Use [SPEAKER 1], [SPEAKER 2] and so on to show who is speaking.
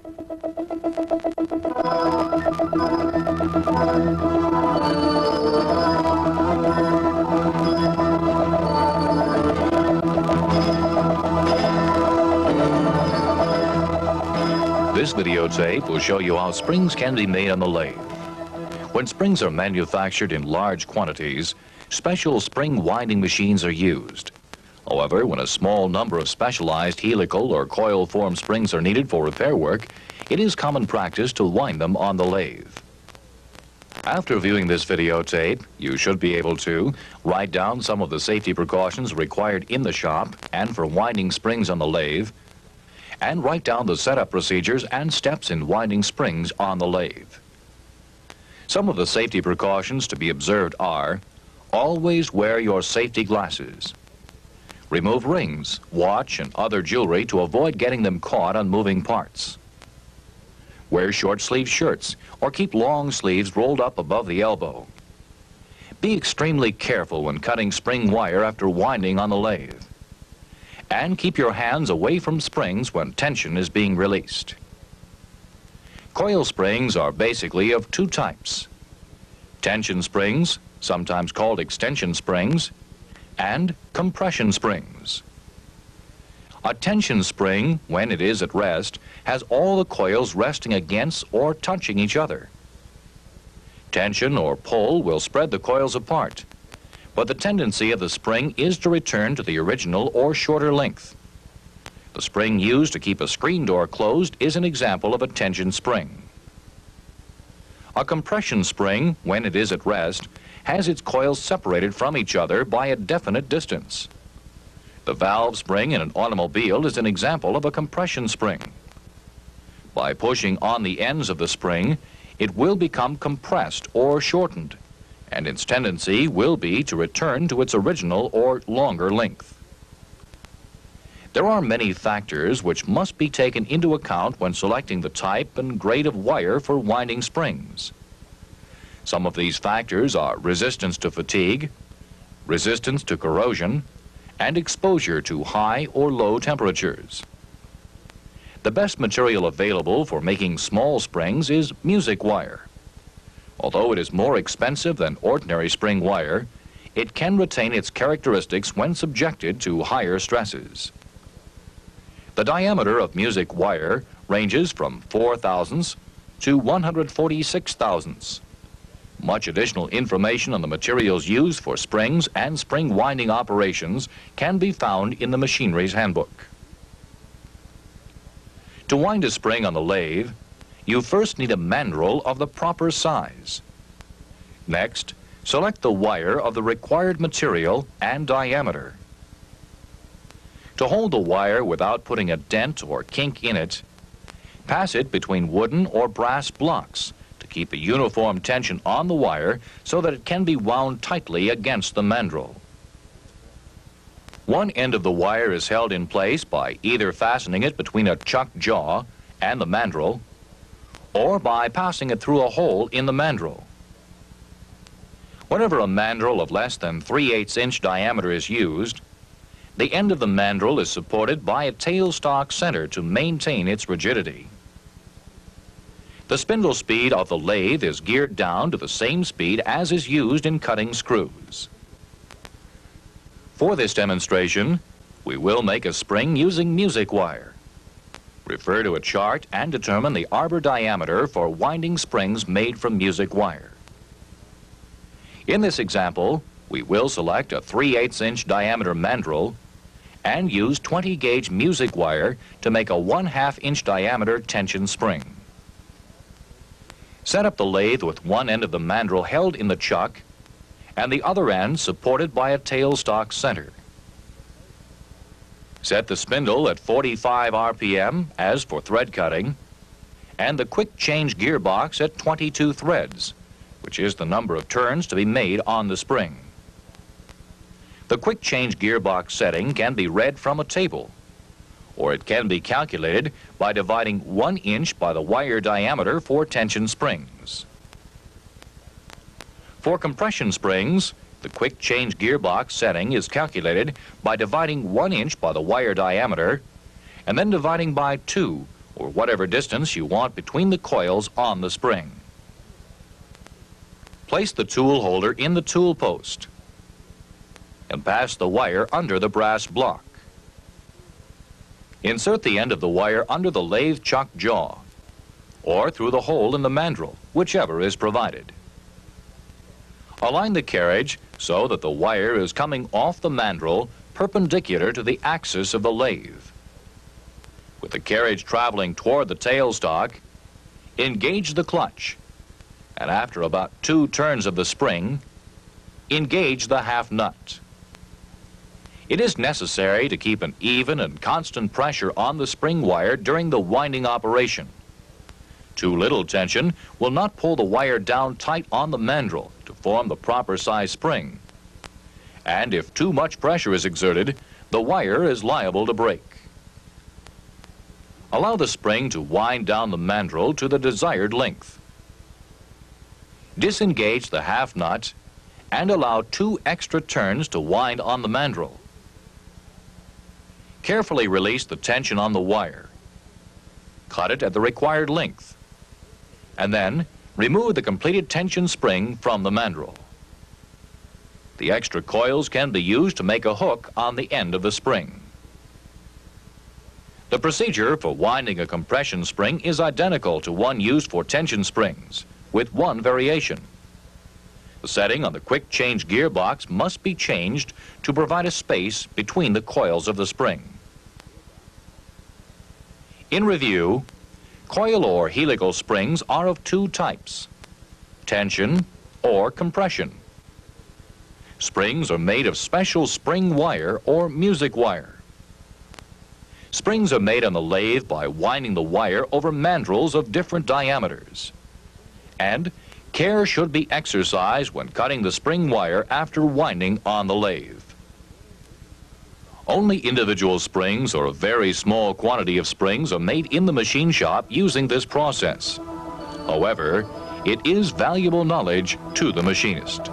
[SPEAKER 1] This videotape will show you how springs can be made on the lathe. When springs are manufactured in large quantities, special spring winding machines are used. However, when a small number of specialized helical or coil-form springs are needed for repair work, it is common practice to wind them on the lathe. After viewing this videotape, you should be able to write down some of the safety precautions required in the shop and for winding springs on the lathe, and write down the setup procedures and steps in winding springs on the lathe. Some of the safety precautions to be observed are: always wear your safety glasses. Remove rings, watch, and other jewelry to avoid getting them caught on moving parts. Wear short-sleeved shirts or keep long sleeves rolled up above the elbow. Be extremely careful when cutting spring wire after winding on the lathe. And keep your hands away from springs when tension is being released. Coil springs are basically of two types: tension springs, sometimes called extension springs, and compression springs. A tension spring, when it is at rest, has all the coils resting against or touching each other. Tension or pull will spread the coils apart, but the tendency of the spring is to return to the original or shorter length. The spring used to keep a screen door closed is an example of a tension spring. A compression spring, when it is at rest, has its coils separated from each other by a definite distance. The valve spring in an automobile is an example of a compression spring. By pushing on the ends of the spring, it will become compressed or shortened, and its tendency will be to return to its original or longer length. There are many factors which must be taken into account when selecting the type and grade of wire for winding springs. Some of these factors are resistance to fatigue, resistance to corrosion, and exposure to high or low temperatures. The best material available for making small springs is music wire. Although it is more expensive than ordinary spring wire, it can retain its characteristics when subjected to higher stresses. The diameter of music wire ranges from 4 thousandths to 146 thousandths. Much additional information on the materials used for springs and spring winding operations can be found in the Machinery's Handbook. To wind a spring on the lathe, you first need a mandrel of the proper size. Next, select the wire of the required material and diameter. To hold the wire without putting a dent or kink in it, pass it between wooden or brass blocks to keep a uniform tension on the wire so that it can be wound tightly against the mandrel. One end of the wire is held in place by either fastening it between a chuck jaw and the mandrel, or by passing it through a hole in the mandrel. Whenever a mandrel of less than 3/8 inch diameter is used, the end of the mandrel is supported by a tailstock center to maintain its rigidity. The spindle speed of the lathe is geared down to the same speed as is used in cutting screws. For this demonstration, we will make a spring using music wire. Refer to a chart and determine the arbor diameter for winding springs made from music wire. In this example, we will select a 3/8 inch diameter mandrel and use 20 gauge music wire to make a 1/2 inch diameter tension spring. Set up the lathe with one end of the mandrel held in the chuck and the other end supported by a tailstock center. Set the spindle at 45 RPM as for thread cutting, and the quick change gearbox at 22 threads, which is the number of turns to be made on the spring. The quick change gearbox setting can be read from a table, or it can be calculated by dividing 1 inch by the wire diameter for tension springs. For compression springs, the quick change gearbox setting is calculated by dividing 1 inch by the wire diameter and then dividing by 2, or whatever distance you want between the coils on the spring. Place the tool holder in the tool post and pass the wire under the brass block. Insert the end of the wire under the lathe chuck jaw or through the hole in the mandrel, whichever is provided. Align the carriage so that the wire is coming off the mandrel perpendicular to the axis of the lathe. With the carriage traveling toward the tailstock, engage the clutch, and after about 2 turns of the spring, engage the half nut. It is necessary to keep an even and constant pressure on the spring wire during the winding operation. Too little tension will not pull the wire down tight on the mandrel to form the proper size spring. And if too much pressure is exerted, the wire is liable to break. Allow the spring to wind down the mandrel to the desired length. Disengage the half nut and allow 2 extra turns to wind on the mandrel. Carefully release the tension on the wire. Cut it at the required length, and then remove the completed tension spring from the mandrel. The extra coils can be used to make a hook on the end of the spring. The procedure for winding a compression spring is identical to one used for tension springs, with one variation. The setting on the quick change gearbox must be changed to provide a space between the coils of the spring. In review, coil or helical springs are of 2 types: tension or compression. Springs are made of special spring wire or music wire. Springs are made on the lathe by winding the wire over mandrels of different diameters. And care should be exercised when cutting the spring wire after winding on the lathe. Only individual springs or a very small quantity of springs are made in the machine shop using this process. However, it is valuable knowledge to the machinist.